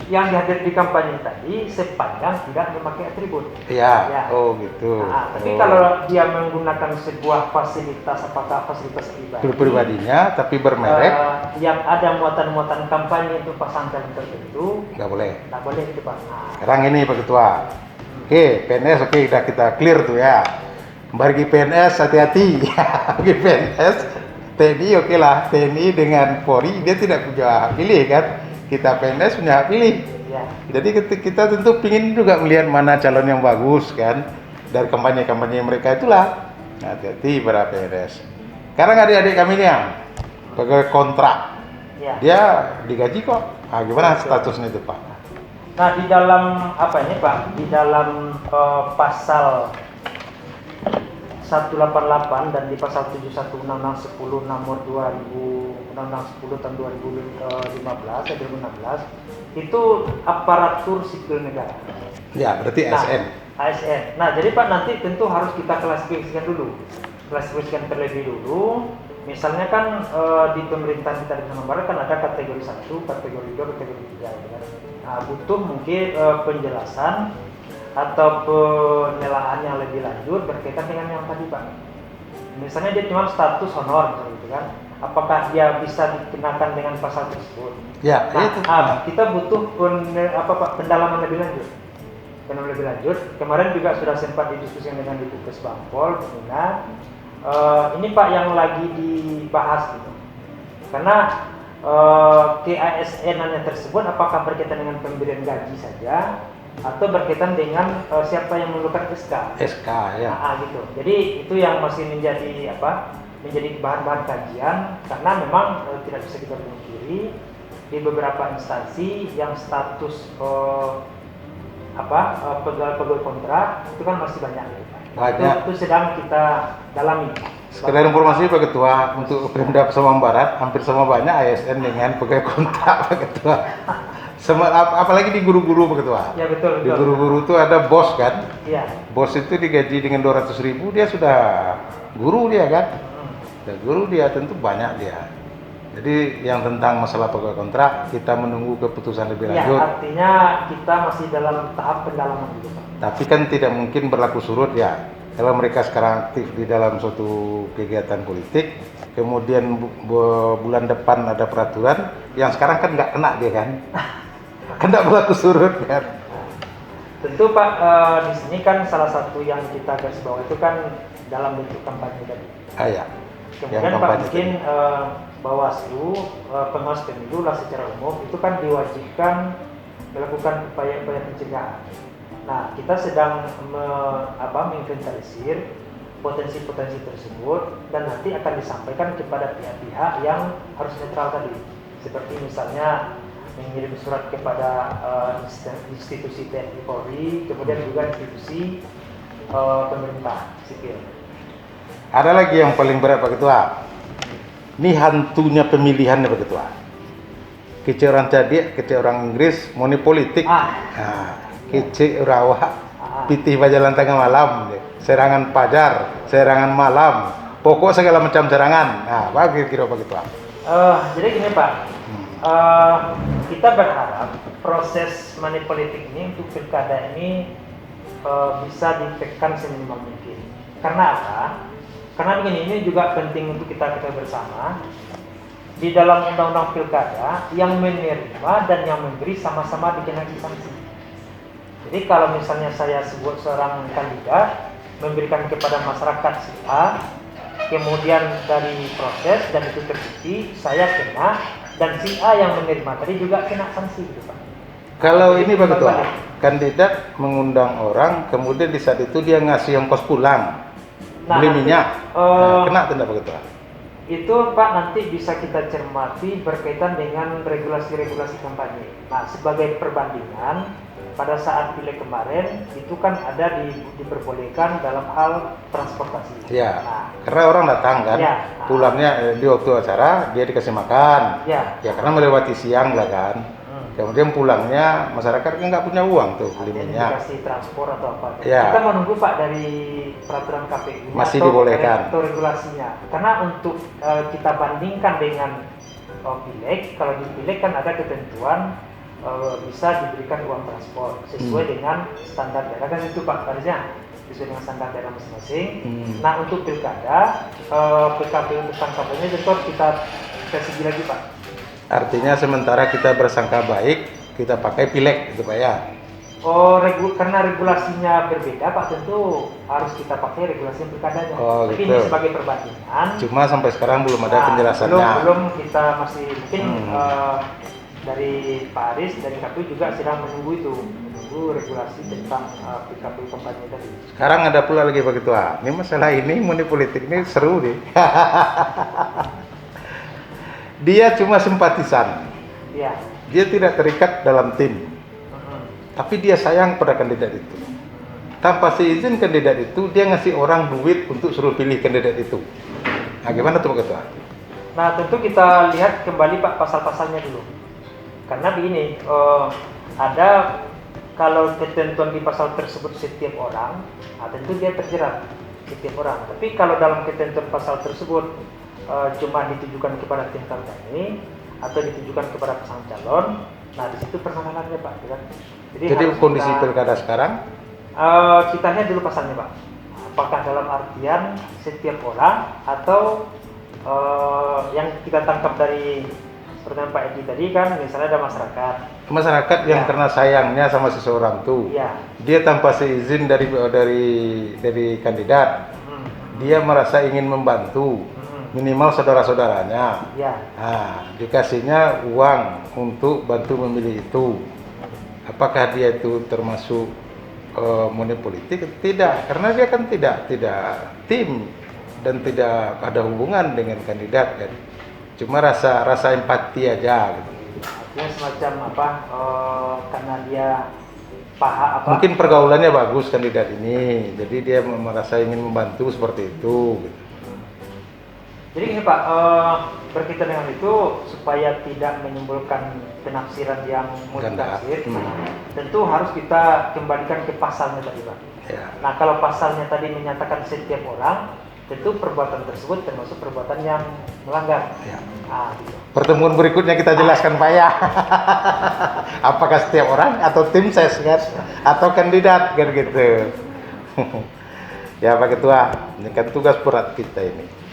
Yang dihadir di kampanye tadi sepanjang tidak memakai atribut. Iya. Ya. Oh gitu. Nah, tapi Oh. kalau dia menggunakan sebuah fasilitas, apakah fasilitas pribadi, Pribadinya tapi bermerek, yang ada muatan-muatan kampanye untuk pasangan tertentu, nggak boleh. nggak boleh itu Pak. Nah, Sekarang ini Pak Ketua. Oke, PNS oke, udah kita clear tuh ya. Bagi PNS hati-hati. Bagi PNS, TNI oke lah. TNI dengan Polri dia tidak punya hak pilih kan. Kita PNS punya hak pilih. ya. Jadi kita tentu ingin juga melihat mana calon yang bagus kan. Dari kampanye-kampanye mereka itulah. Nah, hati-hati para PNS. Sekarang adik-adik kami nih yang pegawai kontrak. Ya. Dia digaji kok. Ah, gimana statusnya itu Pak? Nah, di dalam apa ini Pak? Di dalam pasal 188 dan di pasal 71 Undang-Undang 10 nomor 2000 Undang-Undang 10 tahun 2016 itu aparatur sipil negara. Ya, berarti ASN. ASN. Nah, jadi Pak nanti tentu harus kita klasifikasikan dulu. Klasifikasikan terlebih dulu. Misalnya kan di pemerintahan kita di Sumatera Barat kan ada kategori 1, kategori 2, kategori 3 ya kan. Nah, butuh mungkin penjelasan atau penelaan yang lebih lanjut berkaitan dengan yang tadi Pak. Misalnya dia cuma status honor gitu kan. Apakah dia bisa dikenakan dengan pasal tersebut? Ya, Nah, itu. kita butuh pendalaman lebih lanjut. Pendalaman lebih lanjut. Kemarin juga sudah sempat didiskusikan dengan Dinkes Bampol, Bumina. Ini Pak yang lagi dibahas gitu. Karena KASN-nya tersebut apakah berkaitan dengan pemberian gaji saja atau berkaitan dengan siapa yang mengeluarkan SK? SK ya. Gitu. Jadi itu yang masih menjadi menjadi bahan-bahan kajian karena memang tidak bisa kita pungkiri di beberapa instansi yang status pegawai kontrak itu kan masih banyak. Banyak. Itu sedang kita dalami. Sekedar informasi Pak Ketua, untuk Pemda Pesawaran Barat hampir sama banyak ASN dengan pegawai kontrak Pak Ketua. Apalagi di guru-guru Pak Ketua. Ya betul. Di guru-guru itu ada bos kan. Iya. Bos itu digaji dengan 200.000, dia sudah guru dia kan. Dan guru dia tentu banyak dia. Jadi yang tentang masalah pegawai kontrak kita menunggu keputusan lebih lanjut. Ya, artinya kita masih dalam tahap pendalaman gitu Pak. Tapi kan tidak mungkin berlaku surut ya. Kalau mereka sekarang aktif di dalam suatu kegiatan politik, kemudian bulan depan ada peraturan, yang sekarang kan nggak kena dia kan. Kan nggak berlaku surut kan. Tentu Pak, di sini kan salah satu yang kita garis bawah itu kan dalam bentuk kampanye tadi. Ah ya. Kemudian Pak mungkin Bawaslu, pengawas pemilu lah secara umum itu kan diwajibkan melakukan upaya-upaya pencegahan. Nah, kita sedang menginventarisir potensi-potensi tersebut dan nanti akan disampaikan kepada pihak-pihak yang harus netral tadi. Seperti misalnya mengirim surat kepada institusi TNI Polri, kemudian juga institusi pemerintah sipil. Ada lagi yang paling berat Pak Ketua. Ini hantunya pemilihan Pak Ketua. Kece orang Cadik, kece orang Inggris, moni politik. Kece Urawa, pitih bajalan tengah malam, serangan pajar, serangan malam, pokok segala macam serangan. Nah, bagi kira Pak Ketua. Jadi gini Pak, kita berharap proses money politik ini untuk pilkada ini bisa ditekan seminimal mungkin. Karena apa? Karena begini, ini juga penting untuk kita bersama. Di dalam undang-undang pilkada, yang menerima dan yang memberi sama-sama dikenai sanksi. Jadi kalau misalnya saya sebut seorang kandidat memberikan kepada masyarakat si A, kemudian dari proses dan itu terbukti saya kena, dan si A yang menerima tadi juga kena sanksi gitu Pak. Kalau ini Pak Ketua, kandidat mengundang orang, kemudian di saat itu dia ngasih ongkos pulang, beli minyak, kena tidak Pak Ketua? Itu Pak nanti bisa kita cermati berkaitan dengan regulasi-regulasi kampanye. Nah, sebagai perbandingan, pada saat pileg kemarin itu kan ada diperbolehkan dalam hal transportasi. Ya, nah, karena orang datang kan, ya, pulangnya di waktu acara dia dikasih makan. Ya, karena melewati siang lah kan. Kemudian pulangnya masyarakat kan nggak punya uang tuh beli minyak. Dikasih transport atau apa. Ya. Kita menunggu Pak dari peraturan KPU masih atau dibolehkan atau regulasinya. Karena untuk kita bandingkan dengan pileg, kalau di pileg kan ada ketentuan bisa diberikan uang transport sesuai dengan standar daerah kan itu Pak harusnya sesuai dengan standar daerah masing-masing. Nah, untuk pilkada PKPU tentang kampanye tentu kita kasih lagi Pak. Artinya sementara kita bersangka baik, kita pakai pileg gitu Pak ya? Karena regulasinya berbeda Pak, tentu harus kita pakai regulasi pilkadanya. Tapi gitu. ini sebagai perbandingan. Cuma sampai sekarang belum ada penjelasannya. Belum kita masih mungkin dari Pak Aris, dari KPU juga sedang menunggu regulasi tentang PKPU kampanye tadi. Sekarang ada pula lagi Pak Ketua. Ini masalah ini money politik ini seru deh. Dia cuma simpatisan. Ya. Dia tidak terikat dalam tim. Tapi dia sayang pada kandidat itu. Tanpa seizin kandidat itu, dia ngasih orang duit untuk suruh pilih kandidat itu. Nah, gimana tuh Pak Ketua? Nah, tentu kita lihat kembali Pak pasal-pasalnya dulu. Karena begini, ada kalau ketentuan di pasal tersebut setiap orang, tentu dia terjerat setiap orang. Tapi kalau dalam ketentuan pasal tersebut cuma ditujukan kepada tim kampanye atau ditujukan kepada pasangan calon, nah di situ persoalannya Pak. Jadi kondisi pilkada sekarang? Kita lihat dulu pasalnya Pak. Apakah dalam artian setiap orang atau yang kita tangkap dari pertanyaan Pak Edi tadi kan misalnya ada masyarakat yang karena sayangnya sama seseorang tuh, dia tanpa seizin dari kandidat, dia merasa ingin membantu. Minimal saudara-saudaranya, nah, dikasihnya uang untuk bantu memilih itu. Apakah dia itu termasuk money politik? Tidak, karena dia kan tidak tim dan tidak ada hubungan dengan kandidat kan. Cuma rasa empati aja. Gitu. Artinya semacam karena dia paham Mungkin pergaulannya bagus kandidat ini, jadi dia merasa ingin membantu seperti itu. Gitu. Jadi gini Pak, berkaitan dengan itu supaya tidak menimbulkan penafsiran yang multitafsir, tentu harus kita kembalikan ke pasalnya tadi Pak. Ya. Nah, kalau pasalnya tadi menyatakan setiap orang, tentu perbuatan tersebut termasuk perbuatan yang melanggar. Ya. Nah, gitu. Pertemuan berikutnya kita jelaskan Pak ya. Apakah setiap orang atau tim ses kan? Atau kandidat kan gitu. Ya Pak Ketua, ini kan tugas berat kita ini.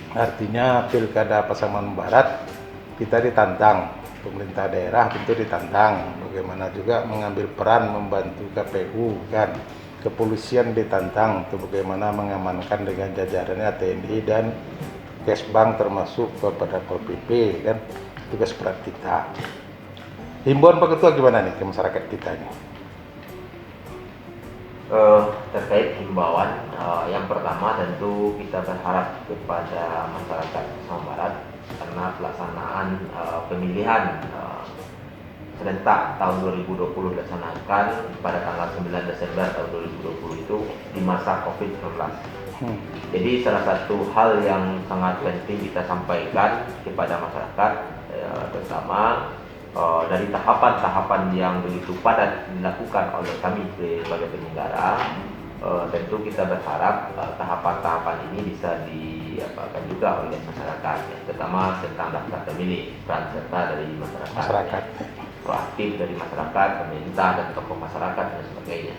Artinya pilkada Pasaman Barat kita ditantang, pemerintah daerah tentu ditantang, bagaimana juga mengambil peran membantu KPU kan, kepolisian ditantang untuk bagaimana mengamankan dengan jajarannya TNI dan Kesbang termasuk kepada Pol PP kan, tugas berat kita. Himbauan Pak Ketua gimana nih ke masyarakat kita ini? Terkait himbauan, yang pertama tentu kita berharap kepada masyarakat Sabah Barat karena pelaksanaan pemilihan serentak tahun 2020 dilaksanakan pada tanggal 9 Desember tahun 2020 itu di masa COVID-19. Jadi salah satu hal yang sangat penting kita sampaikan kepada masyarakat, terutama dari tahapan-tahapan yang begitu padat dilakukan oleh kami sebagai penyelenggara, tentu kita berharap tahapan-tahapan ini bisa diapakan juga oleh masyarakat, terutama tentang daftar pemilih, peran serta dari masyarakat. Proaktif dari masyarakat, pemerintah dan tokoh masyarakat dan sebagainya.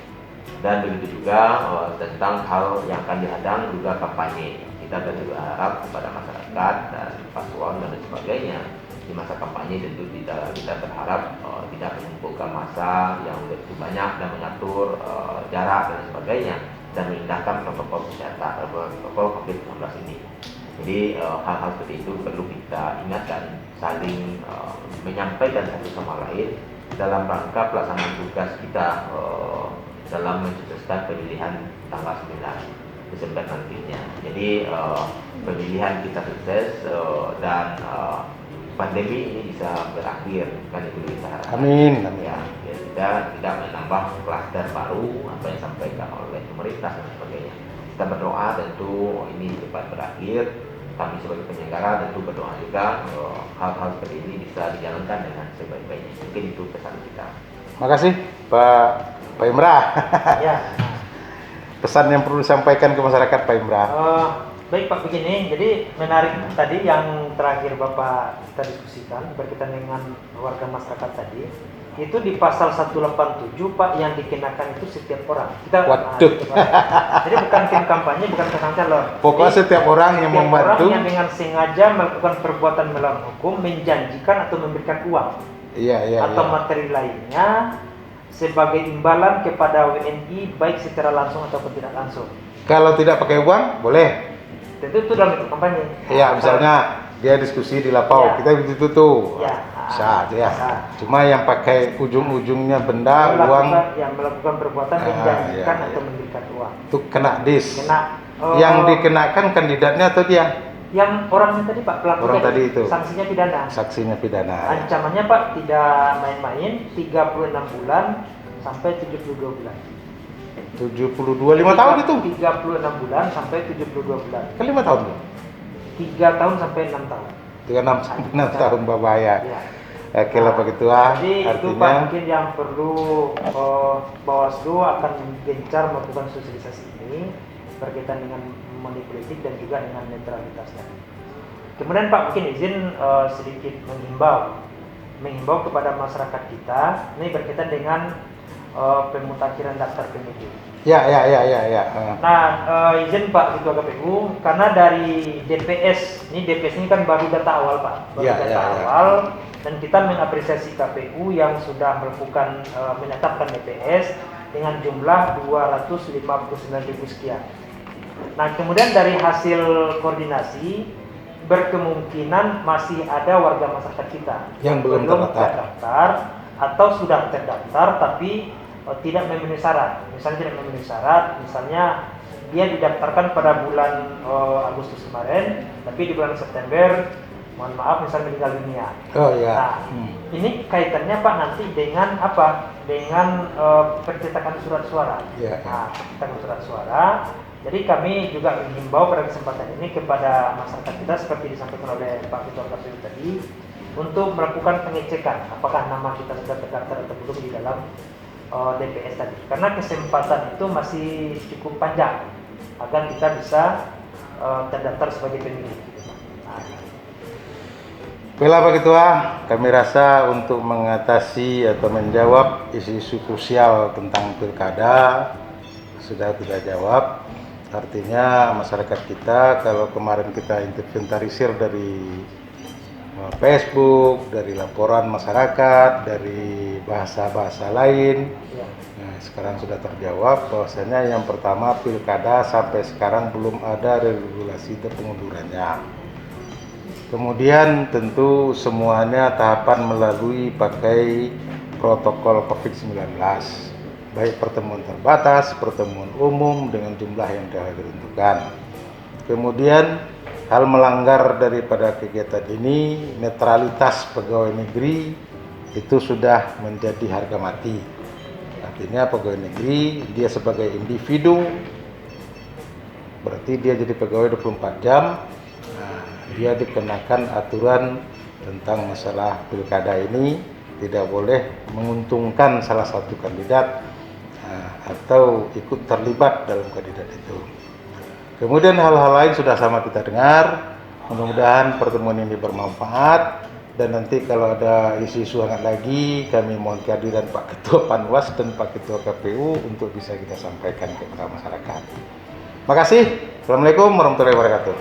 Dan begitu juga tentang hal yang akan dihadang juga kampanye. Kita berharap kepada masyarakat dan paslon dan sebagainya di masa kampanye tentu kita berharap tidak mengumpulkan massa yang begitu banyak dan mengatur jarak dan sebagainya dan mengindahkan protokol kesehatan protokol COVID-19 ini. Jadi hal-hal seperti itu perlu kita ingatkan, saling menyampaikan satu sama lain dalam rangka pelaksanaan tugas kita dalam mensukseskan pemilihan tanggal 9 Desember nantinya. Jadi pemilihan kita sukses dan pandemi ini bisa berakhir, kan itu kita harapkan. Amin. Ya, kita tidak menambah klaster baru apa yang disampaikan oleh pemerintah dan sebagainya. Kita berdoa tentu ini cepat berakhir. Kami sebagai penyelenggara tentu berdoa juga hal-hal seperti ini bisa dijalankan dengan sebaik-baiknya. Mungkin itu pesan kita. Makasih Pak Imrah. Ya. Pesan yang perlu disampaikan ke masyarakat Pak Imrah. Baik Pak, begini, jadi menarik tadi yang terakhir Bapak kita diskusikan berkaitan dengan warga masyarakat tadi. Itu di pasal 187 Pak yang dikenakan itu setiap orang. Waduh. Jadi bukan tim kampanye, bukan pasangan calon. Pokoknya setiap orang yang membantu, orang yang dengan sengaja melakukan perbuatan melawan hukum, menjanjikan atau memberikan uang atau materi lainnya sebagai imbalan kepada WNI baik secara langsung ataupun tidak langsung. Kalau tidak pakai uang boleh. Tentu itu dalam bentuk kampanye. Iya, misalnya dia diskusi di Lapau, kita begitu tuh. Ya. Bisa ya. Cuma yang pakai ujung-ujungnya benda, uang, yang melakukan perbuatan menjanjikan atau memberikan uang. Itu kena dis. Yang dikenakan kandidatnya atau dia? Yang orangnya tadi Pak, pelaku orang tadi itu. Sanksinya pidana. Saksinya pidana. Ancamannya Pak tidak main-main, 36 bulan sampai 72 bulan. 72, 5 tahun itu? 36 bulan sampai 72 bulan. Kan 5 tahun tuh? 3 tahun sampai 6 tahun. 36 sampai 6 tahun bahaya. Ya. Oke lah begitu ah. Jadi artinya itu Pak mungkin yang perlu Bawaslu akan gencar melakukan sosialisasi ini berkaitan dengan money politik dan juga dengan netralitasnya. Kemudian Pak mungkin izin sedikit menghimbau kepada masyarakat kita ini berkaitan dengan pemutakhiran daftar pemilih. Ya. Nah, izin Pak Ketua KPU, karena dari DPS ini kan baru data awal Pak, awal, dan kita mengapresiasi KPU yang sudah melakukan menetapkan DPS dengan jumlah 259.000 sekian. Nah, kemudian dari hasil koordinasi berkemungkinan masih ada warga masyarakat kita yang belum terdaftar atau sudah terdaftar tapi tidak memenuhi syarat. Misalnya dia didaftarkan pada bulan Agustus kemarin, tapi di bulan September, mohon maaf, misalnya meninggal dunia. Nah, ini kaitannya Pak nanti dengan apa? Dengan percetakan surat suara. Nah, percetakan surat suara. Jadi kami juga menghimbau pada kesempatan ini kepada masyarakat kita seperti disampaikan oleh Pak Ketua KPU tadi untuk melakukan pengecekan apakah nama kita sudah terdaftar atau belum di dalam DPS tadi, karena kesempatan itu masih cukup panjang agar kita bisa terdaftar sebagai pemilih. Baiklah Pak Ketua, kami rasa untuk mengatasi atau menjawab isu-isu krusial tentang pilkada sudah kita jawab. Artinya masyarakat kita, kalau kemarin kita inventarisir dari Facebook, dari laporan masyarakat, dari bahasa-bahasa lain, nah, sekarang sudah terjawab bahwasanya yang pertama pilkada sampai sekarang belum ada regulasi pengundurannya. Kemudian tentu semuanya tahapan melalui pakai protokol COVID-19, baik pertemuan terbatas, pertemuan umum dengan jumlah yang telah ditentukan. Kemudian hal melanggar daripada kegiatan ini, netralitas pegawai negeri itu sudah menjadi harga mati. Artinya pegawai negeri dia sebagai individu, berarti dia jadi pegawai 24 jam. Dia dikenakan aturan tentang masalah pilkada ini, tidak boleh menguntungkan salah satu kandidat atau ikut terlibat dalam kandidat itu. Kemudian hal-hal lain sudah sama kita dengar. Mudah-mudahan pertemuan ini bermanfaat, dan nanti kalau ada isu-isu hangat lagi, kami mohon kehadiran Pak Ketua Panwas dan Pak Ketua KPU untuk bisa kita sampaikan kepada masyarakat. Makasih. Assalamualaikum warahmatullahi wabarakatuh.